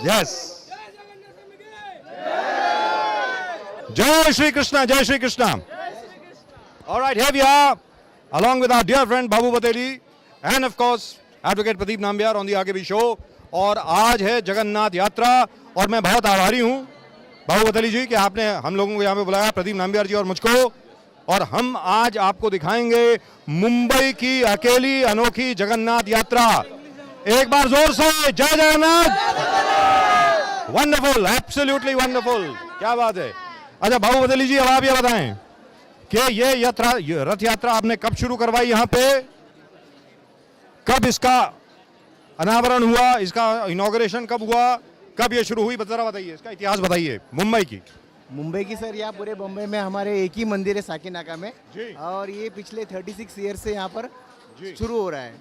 Yes. Jai Shri Krishna, Jai Shri Krishna. All right, here we are, along with our dear friend Babu Bateli, and of course, Advocate Pradeep Nambiar on the Aage Bhi show. और आज है जगन्नाथ यात्रा और मैं बहुत आभारी हूँ बाबू बतली जी कि आपने हम लोगों को यहाँ पे बुलाया, प्रदीप नाम्बियार जी और मुझको, और हम आज आपको दिखाएंगे मुंबई की अकेली अनोखी जगन्नाथ यात्रा। एक बार जोर से जय जगन्नाथ। वंडरफुल, एब्सोल्युटली वंडरफुल, क्या बात है। अच्छा बाबू बतली जी, अब आप ये बताएं कि ये यात्रा, रथ यात्रा आपने कब शुरू करवाई यहाँ पे, कब इसका अनावरण हुआ, इसका इनॉग्रेशन कब हुआ, कब ये शुरू हुई, जरा बताइए, इसका इतिहास बताइए मुंबई की सर। यहाँ पूरे बम्बई में हमारे एक ही मंदिर है साकीनाका में जी। और ये पिछले 36 ईयर से यहाँ पर शुरू हो रहा है,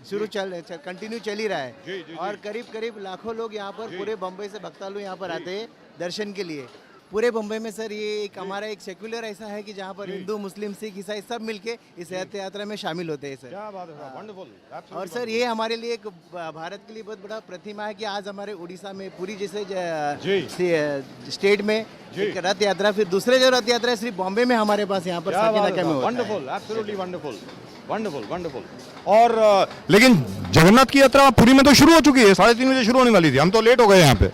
कंटिन्यू चल ही रहा है जी, जी, और करीब करीब लाखों लोग यहाँ पर पूरे बम्बई से भक्तालु यहाँ पर आते हैं दर्शन के लिए। पूरे बम्बई में सर ये एक हमारा एक सेक्युलर ऐसा है कि जहाँ पर हिंदू मुस्लिम सिख ईसाई सब मिलके इस रथ यात्रा में शामिल होते हैं सर। क्या बात है, वंडरफुल। और सर ये हमारे लिए एक भारत के लिए बहुत बड़ा प्रतिमा है कि आज हमारे उड़ीसा में पूरी जैसे स्टेट में एक रथ यात्रा, फिर दूसरे जो रथ यात्रा है सिर्फ बॉम्बे में हमारे पास यहाँ पर साकीनाका में होता है। Wonderful, absolutely wonderful, wonderful, wonderful. और लेकिन जगन्नाथ की यात्रा पुरी में तो शुरू हो चुकी है, 3:30 बजे शुरू होने वाली थी, हम तो लेट हो गए यहाँ पे।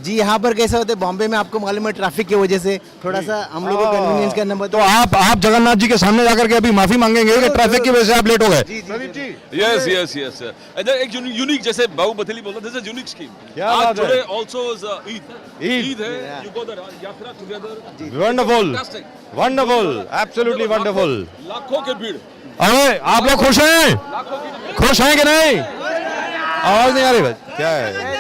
जी यहाँ पर कैसा होता है बॉम्बे में आपको मालूम है ट्रैफिक की वजह से थोड़ा सा हम लोग को कन्वीनियंस करना पड़ता है। तो आप जगन्नाथ जी के सामने जाकर के अभी माफी मांगेंगे कि ट्रैफिक की वजह से आप लेट हो गए। Pradeep ji, yes yes yes एक यूनिक, जैसे बाबू बथेली बोला, दिस इज यूनिक स्कीम। क्या बात है। आल्सो ईद है, यू गो द यात्रा together. Wonderful, wonderful, absolutely wonderful. लाखों के भीड़। अरे आप लोग खुश हैं, खुश हैं कि नहीं? आवाज नहीं आ रही, क्या है?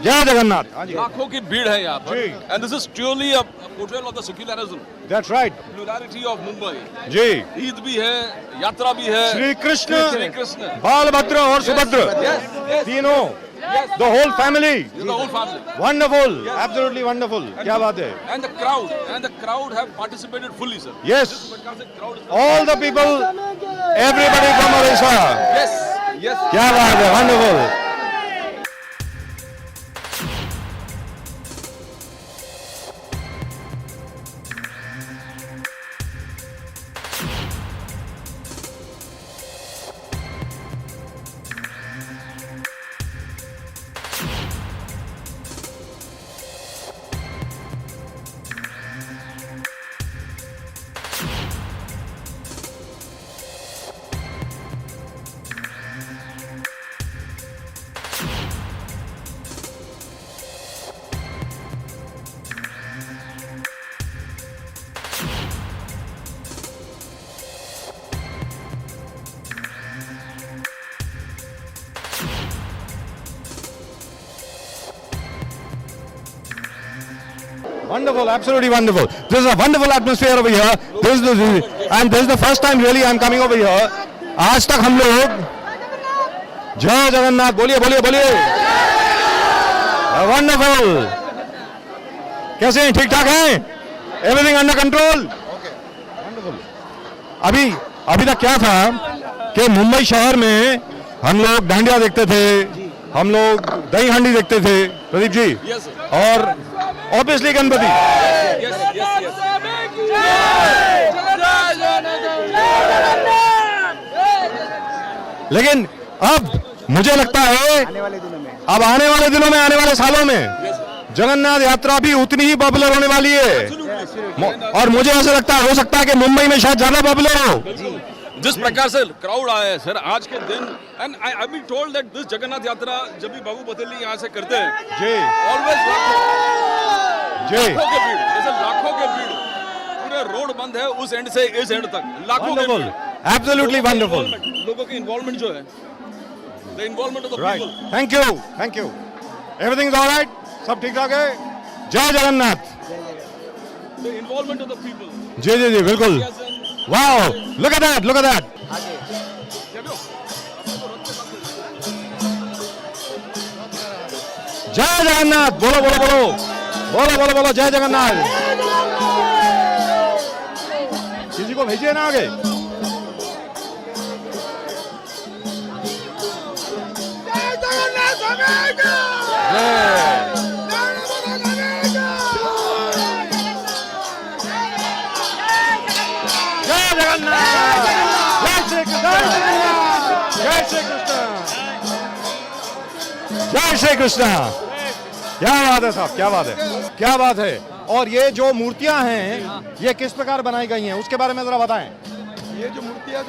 जय जगन्नाथ। लाखों की भीड़ है यहाँ पर, and this is truly a portrayal of the secularism, that's right, plurality of Mumbai. जी, ईद भी है, यात्रा भी है, श्री कृष्ण, बालभद्र और सुभद्र, तीनों, the whole family, wonderful, absolutely wonderful, क्या बात है। And the crowd have participated fully sir. Yes, all the people, everybody from Odisha. Yes yes, क्या बात है, wonderful. Wonderful, absolutely wonderful. This is a wonderful atmosphere over here. This is the first time really I'm coming over here. आज तक हम लोग जय जगन्नाथ, बोलिए बोलिए बोलिए। Wonderful. कैसे हैं, ठीक ठाक हैं? Everything under control? Wonderful. अभी तक क्या था कि मुंबई शहर में हम लोग डांडिया देखते थे, हम लोग दही हांडी देखते थे, प्रदीप जी, और ऑब्वियसली गणपति। लेकिन अब मुझे लगता है आने वाले दिनों में, अब आने वाले दिनों में, आने वाले सालों में जगन्नाथ यात्रा भी उतनी ही पॉपुलर होने वाली है। और मुझे ऐसा लगता है, हो सकता है कि मुंबई में शायद ज्यादा पॉपुलर हो। जिस प्रकार से क्राउड आया है सर आज के दिन, and I been told that this Jagannath Yatra जब भी बाबू बथेली यहाँ से करते हैं, जी, ऑलवेज जी, लाखों के भीड़, जैसे लाखों के भीड़, पूरे रोड बंद है उस एंड से इस एंड तक, लाखों के भीड़, एब्सोल्युटली वंडरफुल। लोगों की इन्वॉल्वमेंट जो है, the involvement of the people. Thank you, thank you, everything is alright, सब ठीक ठाक है। जय Jagannath. The involvement of the people. जी जी जी, बिल्कुल। Wow, look at that, look at that. जय जगन्नाथ, बोलो बोलो बोलो बोलो बोलो बोलो, जय जगन्नाथ। किसी को भेजिए ना आगे। जय जगन्नाथ, जय श्री कृष्ण, जय श्री कृष्ण, जय श्री कृष्ण। क्या बात है साहब, क्या बात है, क्या बात है। और ये जो मूर्तियां हैं ये किस प्रकार बनाई गई हैं उसके बारे में जरा बताएं। ये जो मूर्तियाँ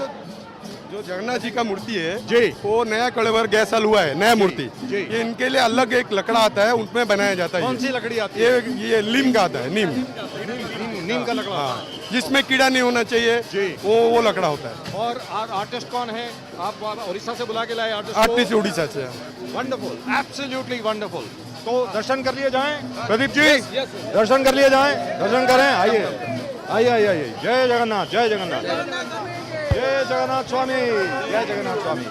जो जगन्नाथ जी का मूर्ति है जी, वो नया कलेवर गैस साल हुआ है, नया मूर्ति। जी। ये इनके लिए अलग एक लकड़ा आता है, उसमें बनाया जाता है। कौन सी लकड़ी आती है? ये नीम का आता है, नीम। नीम का लकड़ा। हाँ, जिसमें कीड़ा नहीं होना चाहिए जी। वो लकड़ा होता है। और आर्टिस्ट कौन है? आप उड़ीसा से बुला के लाए आर्टिस्ट? आर्टिस्ट उड़ीसा से। Wonderful, absolutely wonderful. तो दर्शन कर लिए जाएं Pradeep ji, Yes, yes, sir. दर्शन कर लिए जाएं, दर्शन करें। आइए आइए आइए आइए। जय जगन्नाथ, जय जगन्नाथ, जय जगन्नाथ स्वामी, जय जगन्नाथ स्वामी।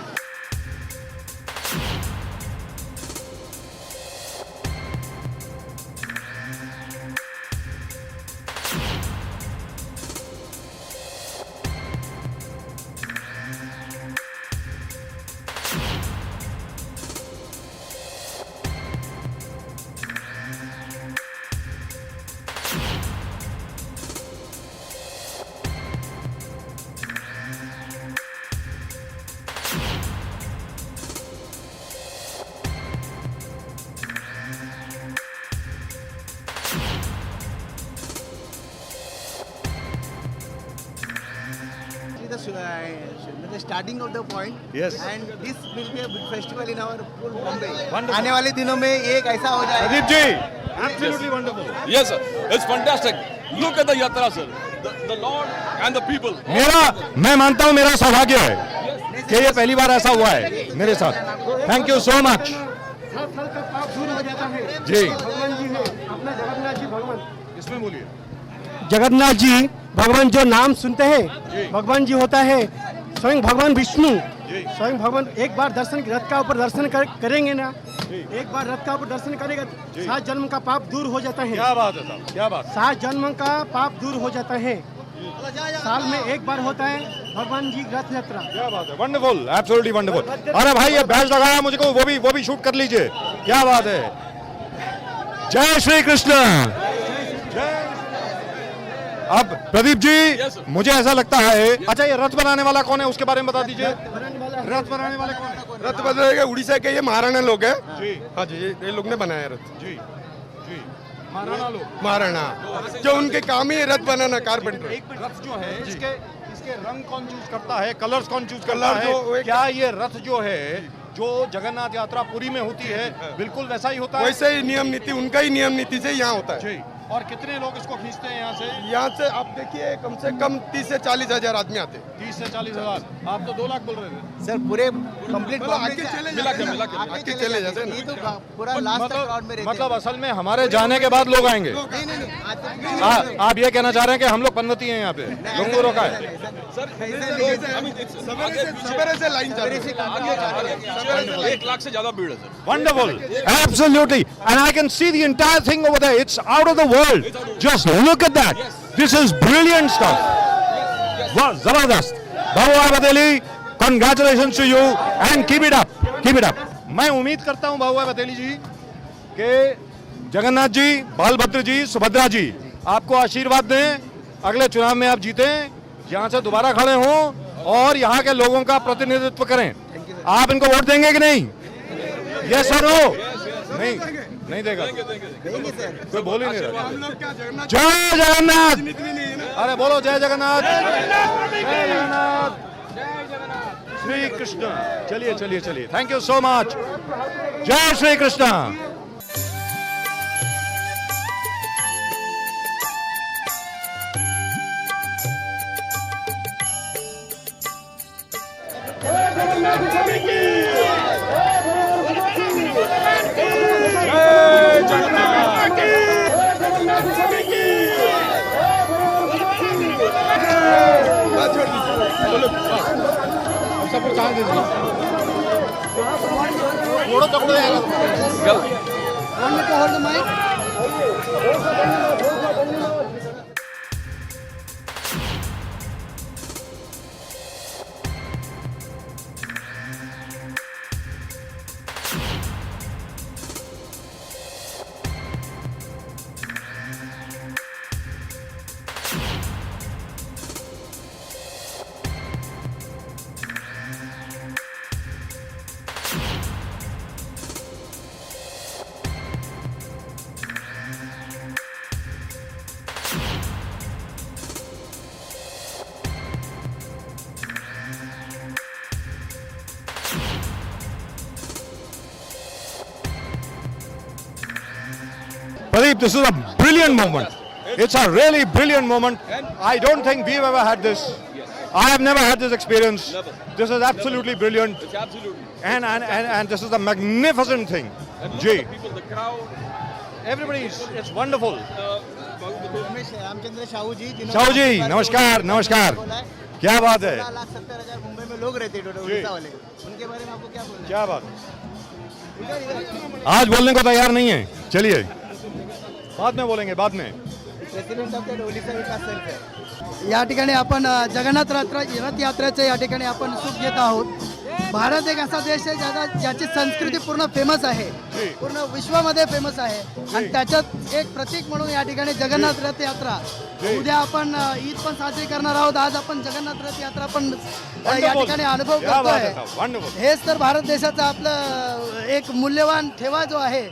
the starting of the point. Yes. And this will be a big festival in our full Bombay. Wonderful. आने वाले दिनों में एक ऐसा हो जाएगा। Pradeep ji, absolutely wonderful. Yes, sir. It's fantastic. Look at the yatra, sir. The Lord and the people. मैं मानता हूँ मेरा सौभाग्य है कि ये पहली बार ऐसा हुआ है मेरे साथ। Thank you so much. साल का पाप दूर हो जाता है। जी। भगवान जी है अपना जगन्नाथ जी भगवान। इसमें बोलिए। जगन्नाथ जी भगवान जो नाम सुनते हैं भगवान जी होता है स्वयं भगवान विष्णु। स्वयं भगवान एक बार दर्शन रथ का ऊपर दर्शन करेंगे ना, एक बार रथ का ऊपर दर्शन करेगा 7 जन्म का पाप दूर हो जाता है। क्या बात है साहब, क्या बात। 7 जन्म का पाप दूर हो जाता है। साल में एक बार होता है भगवान जी रथ यात्रा। क्या बात है, वंडरफुल, एब्सोल्युटली वंडरफुल। अरे भाई ये बैच लगाया मुझको, वो भी शूट कर लीजिए। क्या बात है। जय श्री कृष्ण। अब प्रदीप जी, Yes, sir. मुझे ऐसा लगता है, अच्छा ये रथ बनाने वाला कौन है उसके बारे में बता दीजिए। रथ बनाने वाले कौन है? रथ बदलेगा उड़ीसा के ये महाराणा लोग हैं। जी हाँ जी, ये लोग ने बनाया रथ। जी जी, महाराणा लोग। महाराणा जो उनके काम ही है रथ बनाना, कारपेंटर। एक मिनट, रथ जो है इसके रंग कौन चूज करता है, कलर्स कौन चूज करता कलर जो है? एक- क्या ये रथ जो है जो जगन्नाथ यात्रा पुरी में होती है बिल्कुल वैसा ही होता है? वैसे ही नियम नीति, उनका ही नियम नीति से यहाँ होता है। जी। और कितने लोग इसको खींचते हैं यहाँ से? यहाँ से आप देखिए कम से कम 30 से 40 हजार आदमी आते हैं। 30 से 40 हजार। आप तो 2 लाख बोल रहे थे। सर पूरे कंप्लीट मतलब आगे चले आगे चले जाते हैं ये ना। तो पूरा लास्ट तक क्राउड में रहते मतलब हैं। असल में हमारे जाने के बाद लोग आएंगे। नहीं नहीं नहीं, आज तक आप ये कहना चाह रहे हैं कि हम लोग पन्नती हैं यहाँ पे, लोगों को रोका है? सवेरे से लाइन चल रही है। 1 लाख से ज्यादा भीड़ है, sir. Wonderful, absolutely, and I can see the entire thing over there. It's out of the world. Just look at that. This is brilliant stuff. Wow, zabardast. Babu Bateli, congratulations to you and keep it up. Keep it up. मैं उम्मीद करता हूँ बाबू बतेली जी कि जगन्नाथ जी, बालभद्र जी, सुभद्रा जी आपको आशीर्वाद दें, अगले चुनाव में आप जीतें, यहाँ से दोबारा खड़े हों और यहाँ के लोगों का प्रतिनिधित्व करें। आप इनको वोट देंगे कि नहीं? यस और नो? नहीं, नहीं देगा। देंगे सर। कोई बोल ही नहीं रहा। हम लोग क्या जगन्नाथ जय जगन्नाथ। राजनीति में नहीं है ना। अरे बोलो जय जगन्नाथ, जय जगन्नाथ, श्री कृष्ण। चलिए चलिए चलिए, थैंक यू सो मच। जय Shri Krishna. Want me to hold the mic? Pradeep, this is a brilliant moment. It's a really brilliant moment. I don't think we've ever had this. I have never had this experience. Never. This is absolutely brilliant. It's absolutely. And this is a magnificent thing. And look Jay, at the people, the crowd. everybody, it's wonderful. Ramesh Ramchandra Shahu ji Shahu ji, नमस्कार, नमस्कार। क्या बात है? 17,70,000 मुंबई में लोग रहते हैं उड़ीसा वाले, उनके बारे में आपको क्या बोलना है? क्या बात? इधर इधर आज बोलने को तैयार नहीं है। चलिए, बाद में बोलेंगे, बाद में। प्रेसिडेंट ऑफ द ओडिशा विकास संघ है। या ठिकाणी आपण जगन्नाथ रथ यात्रेचे या ठिकाणी आपण सुख घेत आहोत. भारत एक असा देश आहे ज्याची संस्कृती पूर्ण फेमस आहे, पूर्ण विश्वामध्ये फेमस आहे आणि त्याच्यात एक प्रतीक म्हणून या ठिकाणी जगन्नाथ रथ यात्रा. उद्या आपण ईद पण साजरी करणार आहोत. आज आपण जगन्नाथ रथ यात्रा पण या ठिकाणी अनुभव क्या बात करतोय. है, वंडरफुल। हेच तर भारत देशाचा आपलं एक मूल्यवान ठेवा जो आहे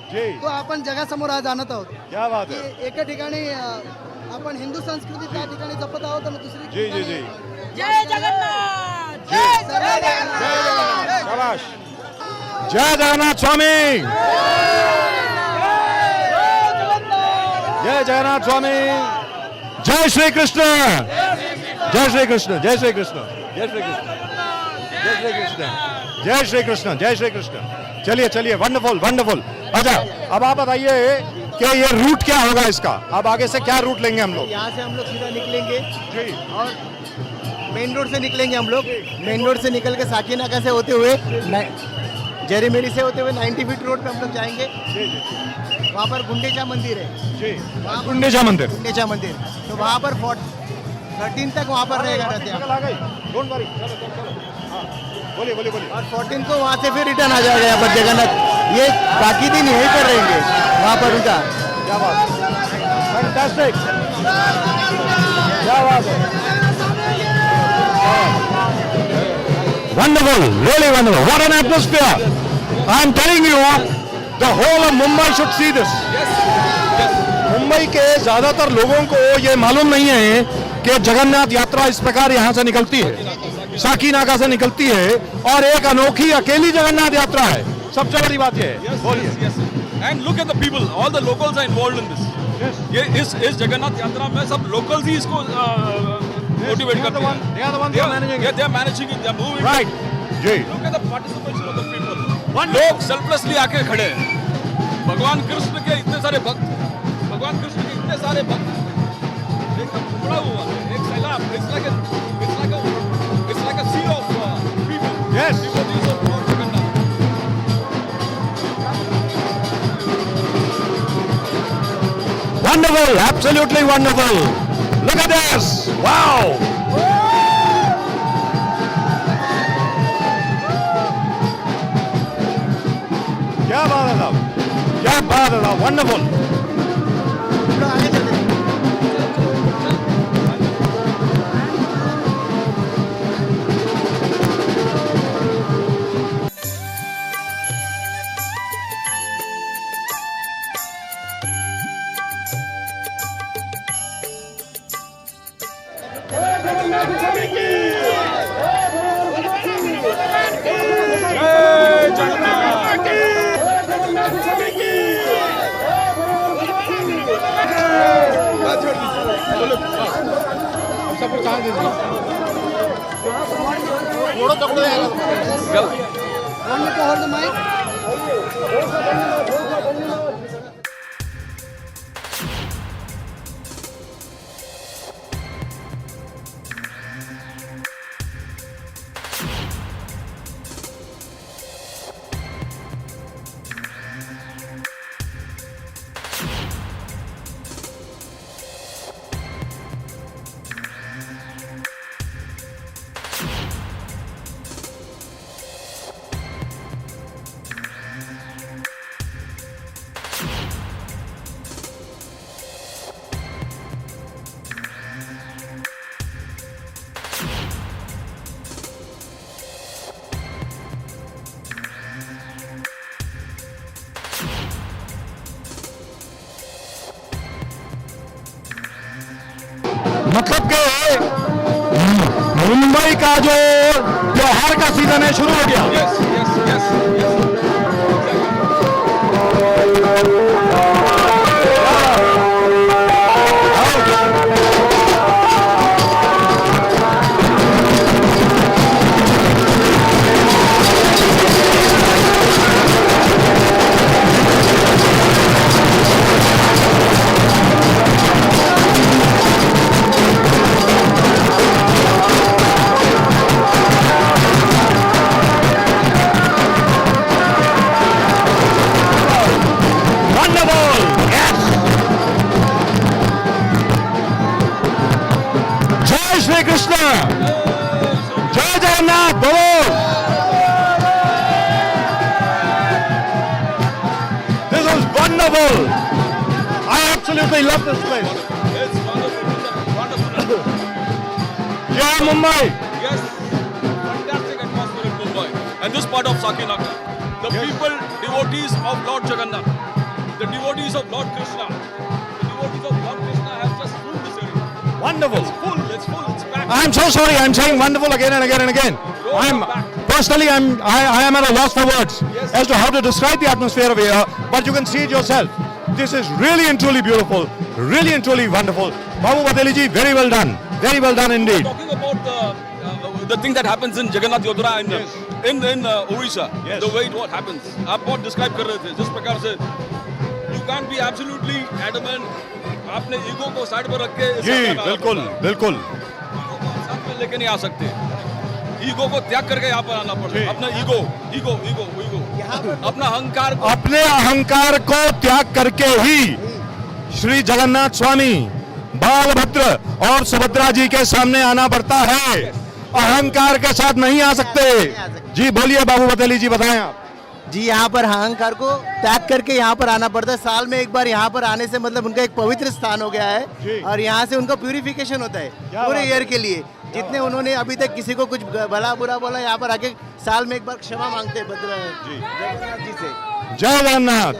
तो आपण जगासमोर आज आणत आहोत. क्या बात है? की एका ठिकाणी आपण हिंदू संस्कृती त्या ठिकाणी जपत आहोत आणि दुसरी जी जी जी जय जगन्नाथ जय जगन्नाथ शाबाश जय जगन्नाथ स्वामी जय जगन्नाथ स्वामी जय श्री कृष्ण जय श्री कृष्ण जय श्री कृष्ण जय श्री कृष्ण जय श्री कृष्ण जय श्री कृष्ण जय श्री कृष्ण चलिए चलिए वंडरफुल वंडरफुल अच्छा अब आप बताइए कि ये रूट क्या होगा इसका अब आगे से क्या रूट लेंगे हम लोग यहाँ से हम लोग सीधा निकलेंगे जी और मेन रोड से निकलेंगे हम लोग. मेन रोड से निकल के साकीनाका से होते हुए जेरीमेरी से होते हुए 90 फीट रोड पे हम लोग जाएंगे. जी जी वहाँ पर गुंडेचा मंदिर है. जी गुंडेचा मंदिर गुंडेचा मंदिर तो वहाँ पर 13 तक वहाँ पर रहेगा रथ यात्रा. आ गई डोंट वरी चलो चलो चलो हाँ बोलिए बोलिए बोलिए और 14 को वहाँ से फिर रिटर्न आ जाएगा यहाँ पर जगन्नाथ. ये बाकी दिन यहीं पर रहेंगे वहाँ पर उनका. क्या बात फैंटास्टिक क्या बात है wonderful really wonderful what an atmosphere I'm telling you the whole of Mumbai should see this Mumbai के ज्यादातर लोगों को ये मालूम नहीं है कि जगन्नाथ यात्रा इस प्रकार यहाँ से निकलती है साकीनाका से निकलती है और एक अनोखी अकेली जगन्नाथ यात्रा है सबसे बड़ी बात ये है बोलिए And look at the people, all the locals are involved in this. ये इस जगन्नाथ यात्रा में सब locals ही इसको मोटिवेट करते हैं. They are the ones who are managing it. They are managing it. They are moving. right जी Look at the participation of the people. लोग सेल्फलेसली आके खड़े हैं. भगवान कृष्ण के इतने सारे भक्त, भगवान कृष्ण के इतने सारे भक्त एकदम उमड़ा हुआ है. एक सैलाब. It's like a sea of people. Yes. Devotees of Lord Jagannath. Wonderful, absolutely wonderful. Look at this. Wow. क्या बात है साहब क्या बात है साहब वंडरफुल हम लोग आगे चलते हैं. Want me to hold the mic? मतलब कि मुंबई का जो त्योहार का सीजन है शुरू हो गया। Yes, yes, yes, yes. Wonderful! Yes! जय श्री कृष्ण, जय जगन्नाथ, बोलो। This is wonderful. I absolutely love this place. It's wonderful, wonderful. Jai Mumbai. Yes, fantastic atmosphere in Mumbai. And this part of Sakinaka, the people, devotees of Lord Jagannath, the devotees of Lord Krishna, the devotees of Lord Krishna have just filled this area. Wonderful. It's full, it's packed. I'm so sorry. I'm saying wonderful again and again and again. I am at a loss for words as to how to describe the atmosphere of here. But you can see it yourself. This is really and truly beautiful. Really and truly wonderful. Babu Pateli ji, very well done. Very well done indeed. Talking about the thing that happens in Jagannath Yatra in Odisha, Yes. the way it happens. आप बहुत describe कर रहे थे जिस प्रकार से you can't be absolutely adamant. आपने ego को साइड पर रख के इस जी यात्रा का बिल्कुल आना पड़ता है। बिल्कुल ईगो को आप साथ में लेके नहीं आ सकते। ईगो को त्याग करके यहाँ पर आना पड़ता है। अपना ईगो ईगो ईगो ईगो अपना अहंकार को अपने अहंकार को त्याग करके ही श्री जगन्नाथ स्वामी बालभद्र और सुभद्रा जी के सामने आना पड़ता है। अहंकार के साथ नहीं आ सकते। जी बोलिए बाबू पटेली जी, बताएं आप। जी यहाँ पर अहंकार को त्याग करके यहाँ पर आना पड़ता है। साल में एक बार यहाँ पर आने से मतलब उनका एक पवित्र स्थान हो गया है और यहाँ से उनका प्यूरिफिकेशन होता है पूरे ईयर के लिए। जितने उन्होंने अभी तक किसी को कुछ भला बुरा बोला, यहाँ पर आके साल में एक बार क्षमा मांगते हैं जगन्नाथ जी से। जय जगन्नाथ।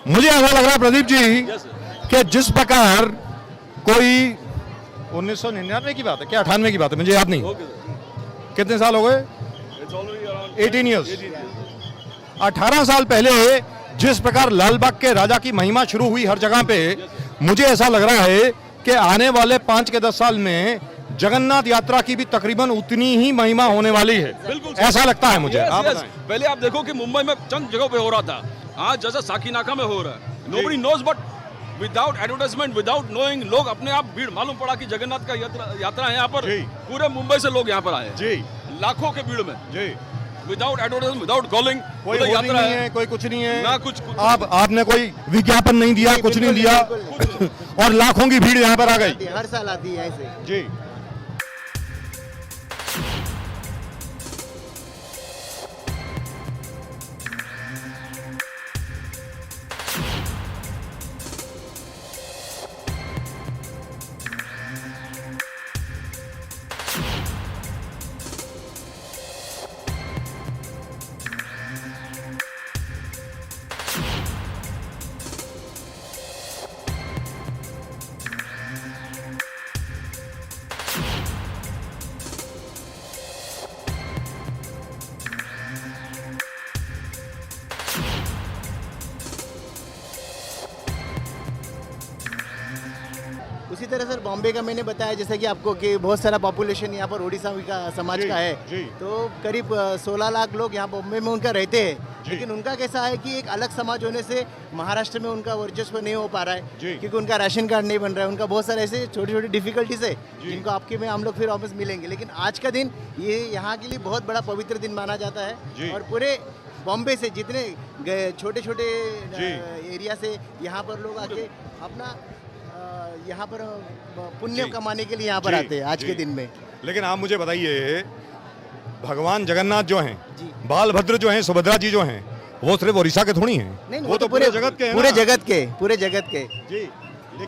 मुझे ऐसा लग रहा है प्रदीप जी कि जिस प्रकार कोई 1999 की बात है क्या 98 की बात है, मुझे याद नहीं, कितने साल हो गए? 18 ईयर्स। 18 साल पहले जिस प्रकार लालबाग के राजा की महिमा शुरू हुई हर जगह पे, मुझे ऐसा लग रहा है कि आने वाले 5 के 10 साल में जगन्नाथ यात्रा की भी तकरीबन उतनी ही महिमा होने वाली है। बिल्कुल ऐसा लगता है मुझे। Yes, आप yes. बताएं। पहले आप देखो कि मुंबई में चंद जगहों पे हो रहा था, आज जैसा साकीनाका में हो रहा है। Nobody knows but without advertisement without knowing लोग अपने आप भीड़ मालूम पड़ा कि जगन्नाथ का यात्रा है यहाँ पर। जी। पूरे मुंबई से लोग यहाँ पर आए जी लाखों के भीड़ में जी विदाउट एडवर्टाइजमेंट विदाउट कॉलिंग कोई यात्रा यात्रा नहीं है है, कोई कुछ नहीं है ना कुछ आपने कोई विज्ञापन नहीं दिया, कुछ नहीं दिया और लाखों की भीड़ यहाँ पर आ गई। हर साल आती है ऐसे। जी उसी तरह सर बॉम्बे का मैंने बताया जैसे कि आपको कि बहुत सारा पॉपुलेशन यहाँ पर उड़ीसा का समाज जी, का है। जी। तो करीब 16 लाख लोग यहाँ बॉम्बे में उनका रहते हैं। लेकिन उनका कैसा है कि एक अलग समाज होने से महाराष्ट्र में उनका वर्चस्व नहीं हो पा रहा है क्योंकि उनका राशन कार्ड नहीं बन रहा है। उनका बहुत सारे ऐसे छोटी छोटी डिफिकल्टीज है जिनको आपके में हम लोग फिर वापस मिलेंगे। लेकिन आज का दिन ये यहाँ के लिए बहुत बड़ा पवित्र दिन माना जाता है और पूरे बॉम्बे से जितने छोटे छोटे एरिया से यहाँ पर लोग आके अपना यहाँ पर पुण्य कमाने के लिए यहाँ पर आते हैं आज के दिन में। लेकिन आप मुझे बताइए, भगवान जगन्नाथ जो हैं, बालभद्र जो हैं, सुभद्रा जी जो हैं, वो सिर्फ उड़ीसा के थोड़ी हैं। नहीं, वो तो पूरे जगत के हैं पूरे ना? पूरे जगत के जी।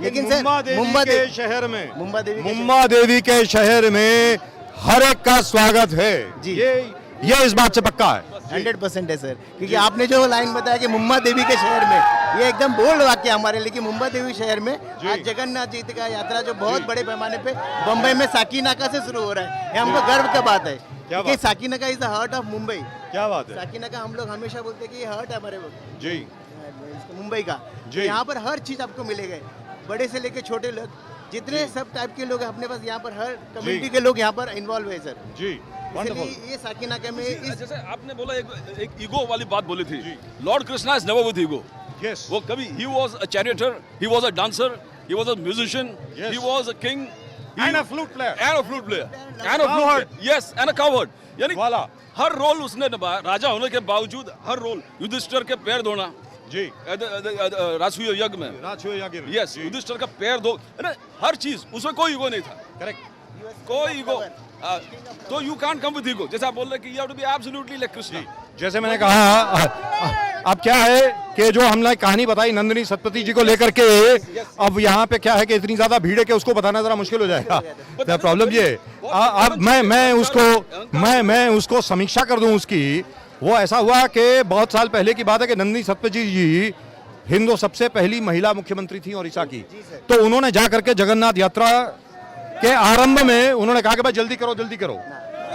लेकिन सर, मुंबा देवी के शहर में मुंबा देवी के शहर में हर एक का स्वागत है। जी। ये इस बात से पक्का है। 100% है सर, क्योंकि आपने जो लाइन बताया कि मुंबा देवी के शहर में, ये एकदम बोल्ड वाक्य हमारे लिए कि मुंबा देवी शहर में आज जगन्नाथ जी का यात्रा जो बहुत बड़े पैमाने पे बम्बई में साकीनाका से शुरू हो रहा है, ये हमको गर्व का बात है, क्योंकि Sakinaka is the heart of Mumbai. क्या बात है। साकीनाका हम लोग हमेशा बोलते हैं कि ये हार्ट है हमारे जी मुंबई का। जी। यहाँ पर हर चीज आपको मिलेगा, बड़े से लेके छोटे लोग, जितने सब टाइप के लोग हैं अपने पास, यहाँ पर हर कम्युनिटी के लोग यहाँ पर इन्वॉल्व है सर। जी इसलिए ये साकीनाका में इस जैसे आपने बोला एक ईगो वाली बात बोली थी, lord Krishna is never with ego. Yes वो कभी he was a charioteer, he was a dancer, he was a musician, Yes. He was a king and a flute player and a flute player and a flute player. Yes, and a coward. यानी वाला। हर role उसने निभाया, राजा होने के बावजूद हर role, Yudhishthir के पैर धोना जी राजसूय यज्ञ में, यस युधिष्ठिर का पैर धो, हर चीज उसमें कोई ईगो नहीं था, करेक्ट। कोई ईगो। तो you can't come with ego, जैसे आप बोल रहे कि you have to be absolutely like Krishna. जैसे मैंने कहा अब क्या है कि जो हमने कहानी बताई नंदिनी सतपति जी को लेकर के, अब यहाँ पे क्या है कि इतनी ज्यादा भीड़ है कि उसको बताना जरा मुश्किल हो जाएगा। तो प्रॉब्लम ये अब मैं उसको समीक्षा कर दूं उसकी। वो ऐसा हुआ कि बहुत साल पहले की बात है कि नंदिनी सतपति जी हिंदू सबसे पहली महिला मुख्यमंत्री थी ओडिशा की। तो उन्होंने जा करके जगन्नाथ यात्रा के आरंभ में उन्होंने कहा कि भाई जल्दी करो,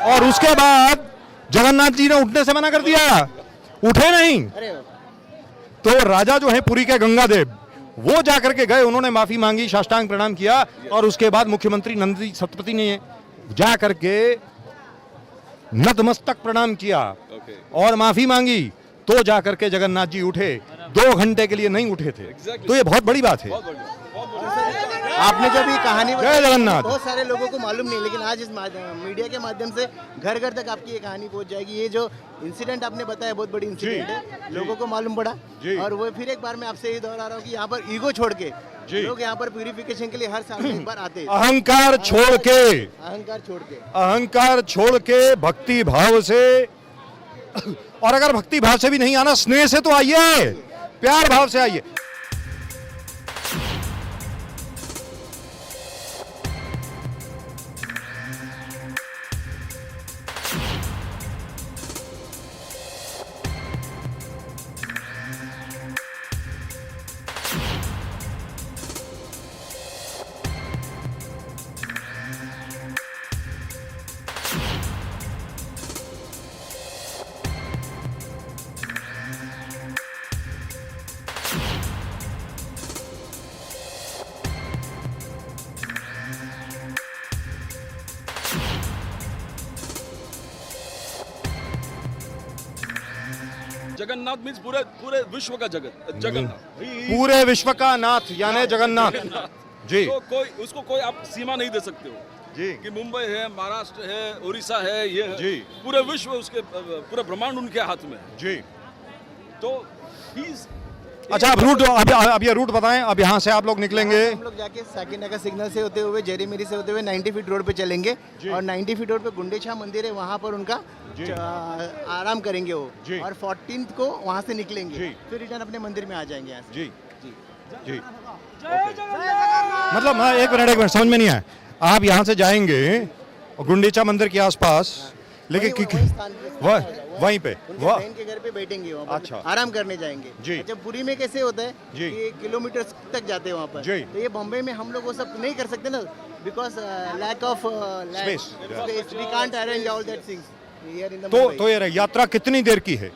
और उसके बाद जगन्नाथ जी ने उठने से मना कर दिया, उठे नहीं। तो राजा जो है पुरी के गंगादेव, वो जाकर के गए, उन्होंने माफी मांगी, साष्टांग प्रणाम किया, और उसके बाद मुख्यमंत्री नंदिनी सतपति ने जा करके नतमस्तक प्रणाम किया और माफी मांगी, तो जाकर के जगन्नाथ जी उठे। 2 घंटे के लिए नहीं उठे थे। तो ये बहुत बड़ी बात है। आपने जब ये कहानी जय जगन्नाथ। बहुत सारे लोगों को मालूम नहीं, लेकिन आज इस मीडिया के माध्यम से घर घर तक आपकी ये कहानी पहुंच जाएगी। ये जो इंसिडेंट आपने बताया बहुत बड़ी इंसिडेंट है, लोगों को मालूम पड़ा। और वो फिर एक बार मैं आपसे ये दोहरा रहा हूँ कि यहाँ पर ईगो छोड़ के लोग यहाँ पर प्यूरिफिकेशन के लिए हर साल में एक बार आते हैं। अहंकार छोड़ के भक्ति भाव से, और अगर भक्ति भाव से भी नहीं आना, स्नेह से तो आइए, प्यार भाव से आइए। जगन्नाथ मीन्स पूरे विश्व का जगन्नाथ, पूरे विश्व का नाथ यानी जगन्नाथ जी। तो उसको कोई आप सीमा नहीं दे सकते हो जी कि मुंबई है, महाराष्ट्र है, उड़ीसा है, ये है। जी। पूरे विश्व उसके, पूरे ब्रह्मांड उनके हाथ में है। जी। तो he's- अच्छा अब रूट, अब ये रूट बताएं। अब यहाँ से आप लोग निकलेंगे, हम लोग जाके साकीनाका सिग्नल से होते हुए जेरीमेरी से होते हुए 90 फीट रोड पे चलेंगे, और 90 फीट रोड पे गुंडेचा मंदिर है, वहाँ पर उनका आराम करेंगे वो, और 14th को वहाँ से निकलेंगे, फिर रिटर्न अपने मंदिर में आ जाएंगे यहाँ से। जी। मतलब हाँ, एक मिनट समझ में नहीं आया। आप यहाँ से जाएंगे गुंडीचा मंदिर के आसपास, लेकिन वहीं पे बहन के घर पे बैठेंगे वहाँ पर, अच्छा। आराम करने जाएंगे। जी। अच्छा, पुरी में कैसे होता है जी। कि किलोमीटर तक जाते हैं वहाँ पर, जी। तो ये बॉम्बे में हम लोग वो सब नहीं कर सकते ना, because lack of Space. We can't arrange all that things here in the तो ये यात्रा कितनी देर की है?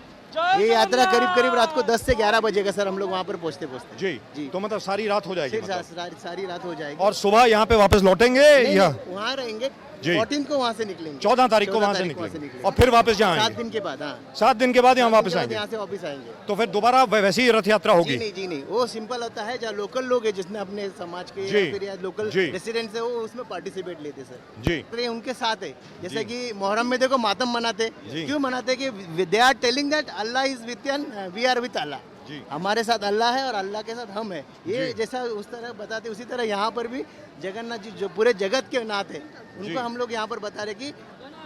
ये यात्रा करीब रात को 10 से 11 बजेगा सर, हम लोग वहाँ पर पहुँचते। जी। तो मतलब सारी रात हो जाएगी फिर मतलब। सारी रात हो जाएगी, और सुबह यहाँ पे वापस लौटेंगे या वहाँ रहेंगे। जी। 14 को वहाँ से निकलेंगे, 14 तारीख को वहाँ से निकलेंगे, और फिर वापस यहाँ 7 आएंगे। दिन के बाद। हाँ, 7 दिन के बाद यहाँ वापस आएंगे। यहाँ से वापस आएंगे। तो फिर दोबारा वैसी ही रथ यात्रा होगी? जी नहीं, वो सिंपल होता है, जहाँ लोकल लोग हैं जिसने अपने समाज के जी। या फिर यहाँ लोकल जी। रेसिडेंट्स है, वो उसमें पार्टिसिपेट लेते सर। जी। तो ये उनके साथ है, जैसे कि मोहर्रम में देखो मातम मनाते, जी। क्यों मनाते कि they are telling that Allah is with and we are with Allah. जी। हमारे साथ अल्लाह है और अल्लाह के साथ हम है, ये जैसा उस तरह बताते, उसी तरह यहाँ पर भी जगन्नाथ जी जो पूरे जगत के नाथ है, उनको हम लोग यहाँ पर बता रहे कि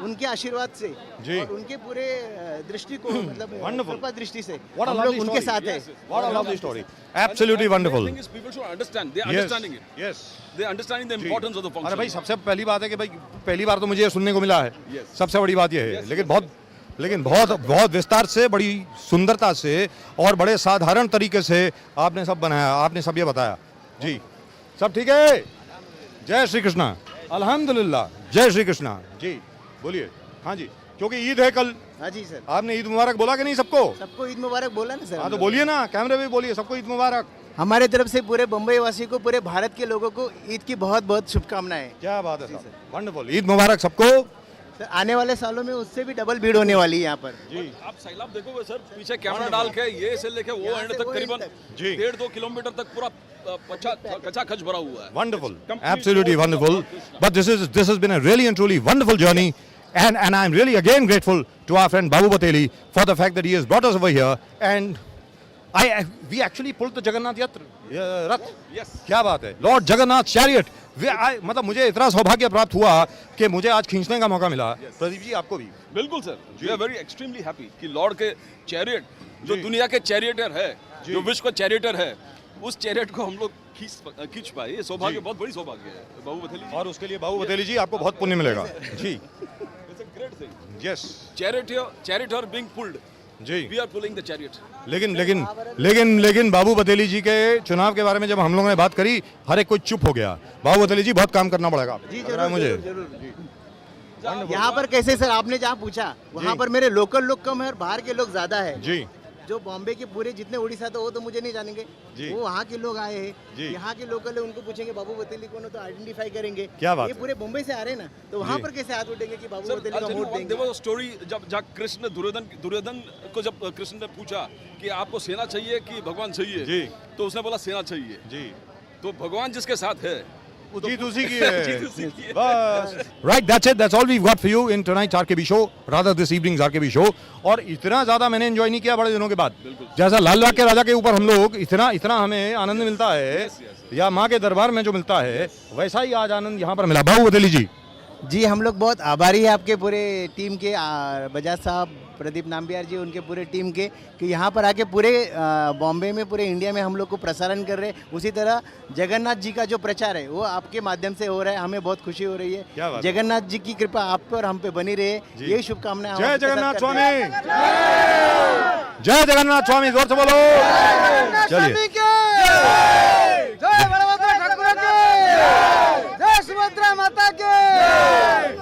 उनके आशीर्वाद से जी। और उनके पूरे दृष्टि को मतलब Wonderful. कृपा दृष्टि से What a हम लोग lovely उनके story. साथ है। What a lovely story. Absolutely wonderful. The thing is, people should understand. They are Yes. understanding it. Yes. They are understanding the importance of the function. अरे भाई सबसे पहली बात है कि भाई पहली बार तो मुझे ये सुनने को मिला है। Yes. सबसे बड़ी बात ये है, लेकिन बहुत लेकिन बहुत बहुत विस्तार से, बड़ी सुंदरता से और बड़े साधारण तरीके से आपने सब बनाया, आपने सब ये बताया। जी सब ठीक है? जय श्री कृष्णा। अल्हम्दुलिल्लाह। जय श्री कृष्णा। जी बोलिए। हाँ जी, क्योंकि ईद है कल। हाँ जी सर, आपने ईद मुबारक बोला कि नहीं सबको? सबको ईद मुबारक बोला ना सर। हाँ तो बोलिए ना, कैमरे पे बोलिए, सबको ईद मुबारक। हमारे तरफ से पूरे बम्बई वासी को, पूरे भारत के लोगों को ईद की बहुत बहुत शुभकामनाएं। क्या बात है साहब, वंडरफुल। ईद मुबारक सबको। सर आने वाले सालों में उससे भी डबल भीड़ होने वाली है यहाँ पर। जी आप सैलाब देखोगे सर, पीछे कैमरा डाल के ये से लेके वो यहाँ एंड से तक वो करीबन end तक। जी। 1.5-2 किलोमीटर तक पूरा खच भरा हुआ है। wonderful, Complete absolutely overall wonderful. Krishna. But this has been a really and truly wonderful journey, and I'm really again grateful to our friend Babu Bateli for the fact that he has brought us over here, and we actually pulled the Jagannath Rath. Yes. क्या बात है, Lord Jagannath chariot. मतलब मुझे इतना सौभाग्य प्राप्त हुआ कि मुझे आज खींचने का मौका मिला। प्रदीप जी आपको भी? बिल्कुल sir, we are very extremely happy कि लॉर्ड के चैरियट, जो दुनिया के चैरियटर है, जो विश्व का चैरियटर है, उस चैरियट को हम लोग खींच पाए। ये सौभाग्य, बहुत बड़ी सौभाग्य है बाबू बथेली जी। और उसके लिए बाबू बतेली जी आपको बहुत पुण्य मिलेगा। जी it's a great thing. Yes charioteer being pulled, जी। We are pulling the chariot. लेकिन बाबू बतेली जी के चुनाव के बारे में जब हम लोगों ने बात करी, हर एक कोई चुप हो गया। बाबू बतेली जी बहुत काम करना पड़ेगा। जी लग रहा है मुझे। यहाँ पर कैसे सर, आपने जहाँ पूछा वहाँ पर मेरे लोकल लोग कम है और बाहर के लोग ज्यादा है। जी जो बॉम्बे के पूरे जितने उड़ीसा तो वो तो मुझे नहीं जानेंगे, जी। वो वहाँ के लोग आए जी। हैं, यहाँ के लोकल है, उनको पूछेंगे बाबू बतेली कौन है तो आइडेंटिफाई करेंगे। क्या बात ये है। पूरे मुंबई से आ रहे हैं ना, तो वहाँ जी। पर कैसे हाथ उठेंगे कि बाबू सर, बतेली का वोट देंगे। देयर वाज अ स्टोरी जब कृष्ण दुर्योधन को जब कृष्ण ने पूछा कि आपको सेना चाहिए कि भगवान चाहिए, जी। तो उसने बोला सेना चाहिए। जी तो भगवान जिसके साथ है, जीत उसी की है। जीत उसी की है। बस right, that's it, that's all we got for you in tonight's RKB show, rather this evening's RKB show. और इतना ज्यादा मैंने एंजॉय नहीं किया बड़े दिनों के बाद। जैसा लाल बाग के राजा के ऊपर हम लोग इतना हमें आनंद मिलता है, या माँ के दरबार में जो मिलता है, वैसा ही आज आनंद यहाँ पर मिला। बाबू बतेली जी जी, हम लोग बहुत आभारी है आपके पूरे टीम के, बजाज साहब, प्रदीप नाम्बियार जी, उनके पूरे टीम के, कि यहाँ पर आके पूरे बॉम्बे में, पूरे इंडिया में हम लोग को प्रसारण कर रहे हैं। उसी तरह जगन्नाथ जी का जो प्रचार है वो आपके माध्यम से हो रहा है, हमें बहुत खुशी हो रही क्या है। बात है। जगन्नाथ जी की कृपा आप पर, हम पे बनी रहे, यही शुभकामनाएं। हम जय आपके साथ जगन्नाथ करते हैं। स्वामी, जय जगन्नाथ स्वामी, जोर से बोलो। चलिए जय बलभद्र ठाकुर के, जय सुभद्रा माता के।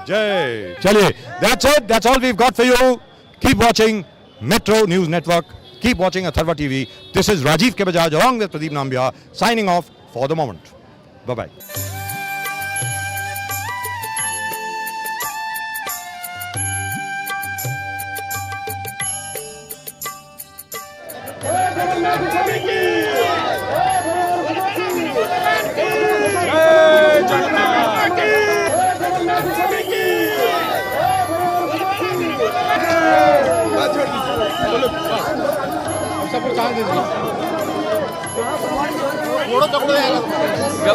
जय। चलिए, that's it, that's all we've got for you. Keep watching Metro News Network. Keep watching Atharva TV. This is Rajiv K. Bajaj along with Pradeep Nambiar signing off for the moment. Bye-bye. Go.